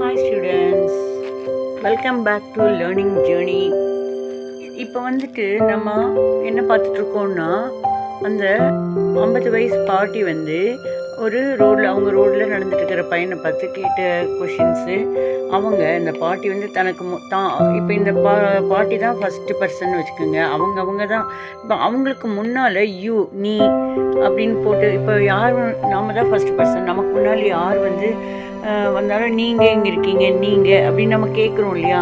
Hi students, welcome back to learning journey. இப்போ வந்துட்டு நம்ம என்ன பார்த்துட்ருக்கோம்னா, அந்த 50 வயசு பாட்டி ஒரு அவங்க ரோடில் நடந்துட்டுருக்கிற பையனை பார்த்து கேட்ட கொஷின்ஸு. அவங்க இந்த பாட்டி தனக்கு இப்போ இந்த பாட்டி தான் ஃபஸ்ட்டு பர்சன் வச்சுக்கோங்க. அவங்க தான் இப்போ அவங்களுக்கு முன்னால் நீ அப்படின்னு போட்டு, இப்போ யார் நாம் தான் ஃபஸ்ட்டு பர்சன், நமக்கு முன்னால் யார் வந்தாலும் நீங்கள் எங்கே இருக்கீங்க, நீங்கள் அப்படின்னு நம்ம கேட்குறோம் இல்லையா.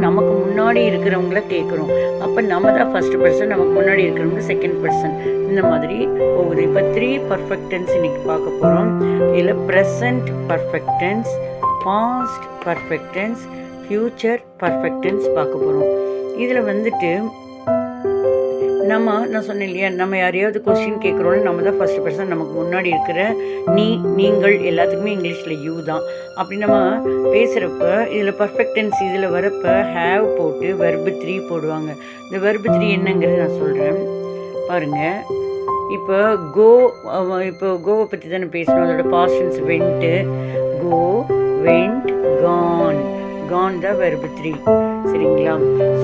நமக்கு முன்னாடி இருக்கிறவங்கள கேட்குறோம். அப்போ நம்ம தான் ஃபஸ்ட்டு பர்சன், நமக்கு முன்னாடி இருக்கிறவங்க செகண்ட் பர்சன். இந்த மாதிரி போகுது. இப்போ 3 பர்ஃபெக்ட் டென்ஸ் இன்னைக்கு பார்க்க போகிறோம். இதில் present perfect tense, past perfect tense, future perfect tense பார்க்க போகிறோம். இதில் நான் சொன்னேன் இல்லையா, நம்ம யாரையாவது கொஸ்டின் கேட்குறோன்னு நம்ம தான் ஃபஸ்ட் பர்சன், நமக்கு முன்னாடி இருக்கிற நீங்கள் எல்லாத்துக்குமே இங்கிலீஷில் யூ தான். அப்படி நம்ம பேசுகிறப்ப இதில் பர்ஃபெக்ட் டென்ஸ் இதில் வரப்போ ஹேவ் போட்டு வெர்பு 3 போடுவாங்க. இந்த வெர்பு 3 என்னங்கிறது நான் சொல்கிறேன் பாருங்கள். இப்போ கோவை பற்றி தானே பேசணும். அதோட past tense went, go, went, gone. Gone தான் வெர்பு 3, சரிங்களா.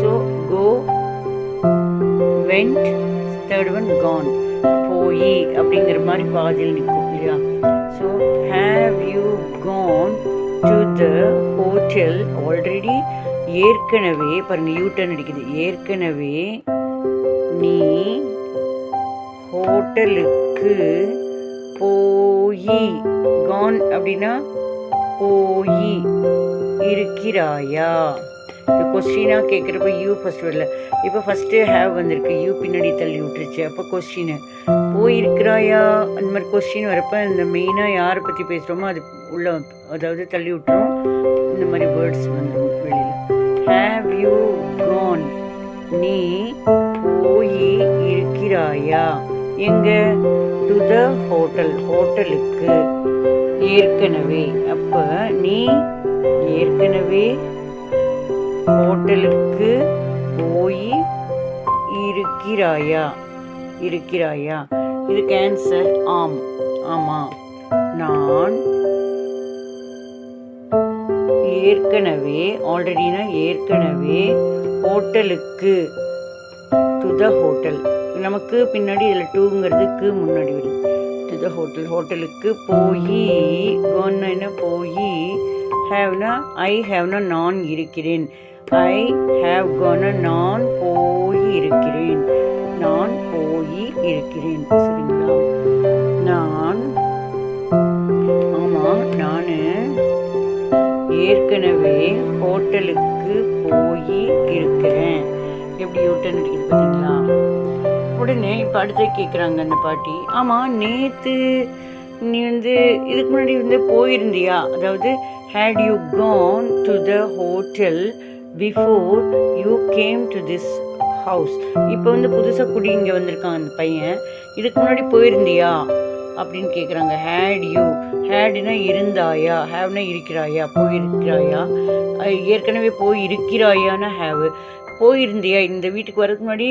So go, went, third one gone, போய் அப்படிங்கிற மாதிரி பாதியில் நிற்கும் இல்லையா. So have you gone to the hotel already? ஏற்கனவே பாருங்கள், யூட்டர்ன் அடிக்குது. ஏற்கனவே நீ ஹோட்டலுக்கு போய், கான் அப்படின்னா போய் இருக்கிறாயா. இந்த கொஸ்டினாக கேட்குறப்ப யூ ஃபஸ்ட் வரல. இப்போ ஃபஸ்ட்டு ஹேவ் வந்திருக்கு, யூ பின்னாடி தள்ளி விட்டுருச்சு. அப்போ கொஸ்டின் போயிருக்கிறாயா, அந்த மாதிரி கொஸ்டின் வரப்போ இந்த மெயினாக யாரை பற்றி பேசுகிறோமோ அது உள்ள, அதாவது தள்ளி விட்டுரும். இந்த மாதிரி வேர்ட்ஸ் வந்துடும் வெளியில். ஹேவ் யூ கான், நீ போய் இருக்கிறாயா எங்கே? டு த ஹோட்டல், ஹோட்டலுக்கு. ஏற்கனவே, அப்போ நீ ஏற்கனவே ஹோட்டலுக்கு போய் இருக்கிறாயா. இதுக்கு ஆன்சர் ஆம், ஆமாம். நான் ஏற்கனவே, ஆல்ரெடினா ஏற்கனவே, ஹோட்டலுக்கு, டு த ஹோட்டல். நமக்கு பின்னாடி இதில் டூங்கிறதுக்கு முன்னாடி வருது. டு த ஹோட்டல், ஹோட்டலுக்கு போய். கோன்னா என்ன? போய். ஹேவ்னா ஐ ஹேவ்னா நான் இருக்கிறேன். ஐ ஹேவ் கான நான் போய் இருக்கிறேன். நான் போய் இருக்கிறேன், சரிங்களா. நான் ஏற்கனவே ஹோட்டலுக்கு போய் இருக்கிறேன். எப்படி யூட்டன் அடிக்குது பார்த்தீங்களா. உடனே இப்போ அடுத்து கேட்குறாங்க அந்த பாட்டி, ஆமாம் நேற்று நீ இதுக்கு முன்னாடி போயிருந்தியா, அதாவது had you gone to the hotel before you came to this house. இப்போ புதுசாக குடி இங்கே வந்திருக்கான் அந்த பையன். இதுக்கு முன்னாடி போயிருந்தியா அப்படின்னு கேட்குறாங்க. ஹேட் யூ, ஹேட்னா இருந்தாயா, ஹேவ்னா இருக்கிறாயா, போயிருக்கிறாயா. ஏற்கனவே போயிருக்கிறாயான்னா ஹேவ். போயிருந்தியா, இந்த வீட்டுக்கு வரதுக்கு முன்னாடி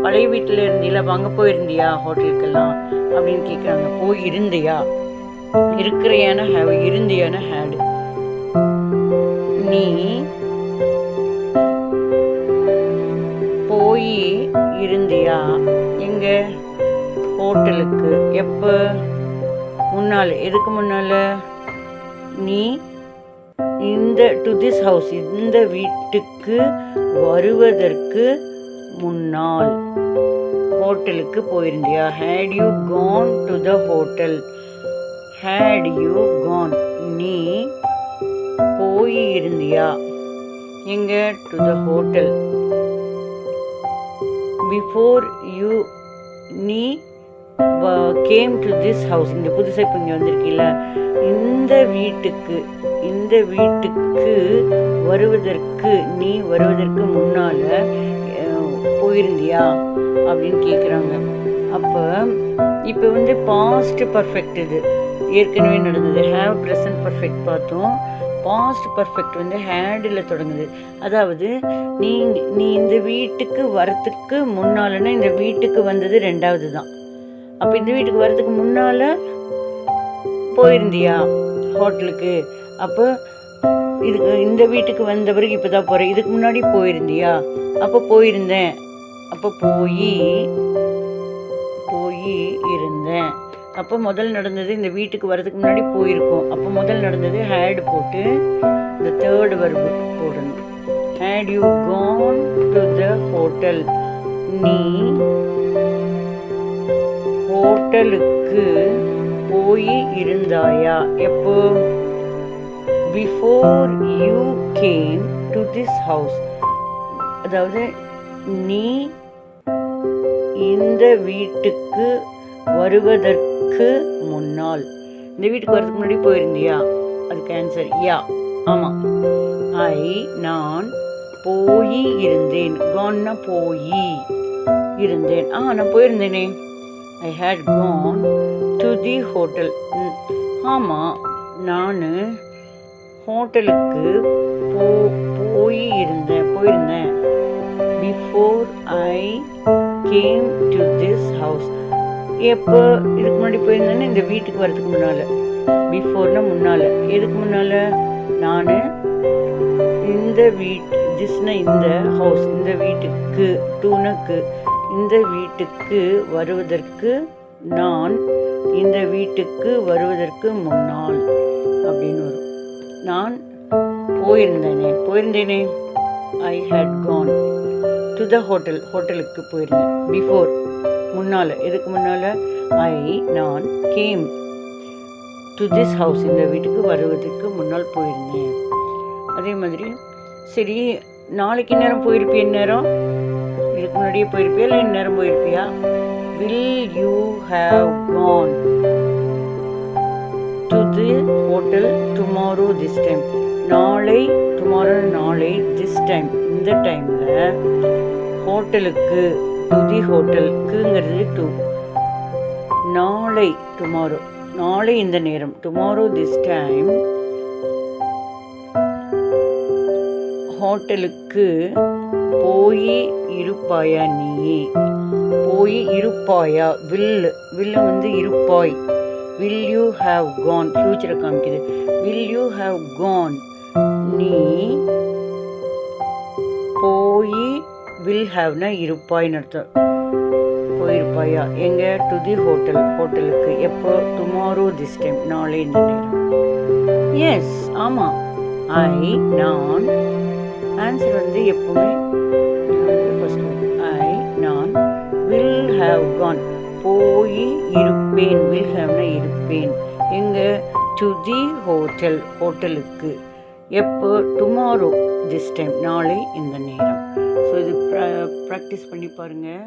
பழைய வீட்டில் இருந்தியா, அங்கே போயிருந்தியா ஹோட்டலுக்கெல்லாம் அப்படின்னு கேட்குறாங்க. போயிருந்தியா, இருக்கிறையான ஹேவ், இருந்தியான ஹேடு. நீ போய் இருந்தியா எங்க? ஹோட்டலுக்கு. எப்போ? முன்னால். எதுக்கு முன்னால்? நீ டு திஸ் ஹவுஸ், இந்த வீட்டுக்கு வருவதற்கு முன்னால் ஹோட்டலுக்கு போயிருந்தியா. Had you gone to the hotel. Had you gone, நீ போய் இருந்தியா எங்க? To the hotel. Before you, நீ கேம் டு திஸ் ஹவுஸ், இந்த புதுசாக இப்போ இங்கே வந்திருக்கீல்ல, இந்த வீட்டுக்கு வருவதற்கு, நீ வருவதற்கு முன்னால் போயிருந்தியா அப்படின்னு கேட்குறாங்க. அப்போ இப்போ பாஸ்ட் பர்ஃபெக்ட், இது ஏற்கனவே நடந்தது. ஹேவ் ப்ரெசன்ட் பர்ஃபெக்ட் பார்த்தோம். பாஸ்ட் பர்ஃபெக்ட் ஹேடில் தொடங்குது. அதாவது நீ இந்த வீட்டுக்கு வரத்துக்கு முன்னாலன்னா, இந்த வீட்டுக்கு வந்தது 2வது தான். அப்போ இந்த வீட்டுக்கு வரதுக்கு முன்னால் போயிருந்தியா ஹோட்டலுக்கு. அப்போ இதுக்கு இந்த வீட்டுக்கு வந்த பிறகு இப்போ தான் போகிறேன். இதுக்கு முன்னாடி போயிருந்தியா? அப்போ போயிருந்தேன். அப்போ போய் இருந்தேன். அப்போ முதல் நடந்தது இந்த வீட்டுக்கு வர்றதுக்கு முன்னாடி போயிருக்கோம். அப்போ முதல் நடந்தது ஹேட் போட்டு இந்த தேர்ட் வர்பு போடணும். Had you gone to the hotel? நீ ஹோட்டலுக்கு போய் இருந்தாயா? எப்போ? Before you came to this house. அதாவது நீ இந்த வீட்டுக்கு வருவதற்கு முன்னால். இந்த வீட்டுக்கு வர்றதுக்கு முன்னாடி போயிருந்தியா? அதுக்கு ஆன்சர் யா. ஆமாம். நான் போய் இருந்தேன். கான்னா போய் இருந்தேன். நான் போயிருந்தேனே. I had gone to the hotel. ஆமாம், நான் ஹோட்டலுக்கு போயிருந்தேன். Before I came to this house. எப்போ இதுக்கு முன்னாடி போயிருந்தேன்னு? இந்த வீட்டுக்கு வர்றதுக்கு முன்னால். பிஃபோர்னா முன்னால். எதுக்கு முன்னால்? நான் இந்த திஸ்னா இந்த ஹவுஸ், இந்த வீட்டுக்கு, டூனுக்கு இந்த வீட்டுக்கு வருவதற்கு, நான் இந்த வீட்டுக்கு வருவதற்கு முன்னால் அப்படின்னு வரும். நான் போயிருந்தேனே. I had gone to the hotel. ஹோட்டலுக்கு போயிருந்தேன். பிஃபோர் முன்னால். எதுக்கு முன்னால்? நான் கேம் டு திஸ் ஹவுஸ். இந்த வீட்டுக்கு வருவதற்கு முன்னால் போயிருந்தேன். அதே மாதிரி சரி, நாளைக்கு நேரம் போயிருப்பிய? நேரம் இதுக்கு முன்னாடியே போயிருப்பியா இல்லை இந்நேரம் போயிருப்பியா? Will you have gone to the hotel tomorrow this time? நாளை, டுமாரோ நாளை, திஸ் டைம் இந்த டைமில், ஹோட்டலுக்கு, டு தி ஹோட்டலுக்குங்கிறது டு. நாளை டுமாரோ, நாளை இந்த நேரம், டுமாரோ திஸ் டைம் ஹோட்டலுக்கு போய் இருப்பாயா? நீ போய் இருப்பாயா? வில்லு வந்து இருப்பாய். வில் யூ ஹாவ் கான் ஃபியூச்சரை காமிக்குது. வில் யூ ஹாவ் கான், நீ போய், வில் ஹாவ்னா இருப்பாய்னு அர்த்தம். போயிருப்பாயா? எங்க? டு தி ஹோட்டல், ஹோட்டலுக்கு. எப்போ? டுமாரோ திஸ் டைம் நாளை இந்த நேரம். எஸ், ஆமாம். நான் ஆன்சர் வந்து எப்பவுமே நான் வில் ஹாவ் கான் போய் இருப்பேன். வில் ஹாவ்னா இருப்பேன். எங்க? டு தி ஹோட்டல், ஹோட்டலுக்கு. எப்போ? டுமாரோ திஸ் டைம் நாளை இந்த நேரம். ஸோ இது ப்ராக்டிஸ் பண்ணி பாருங்கள்.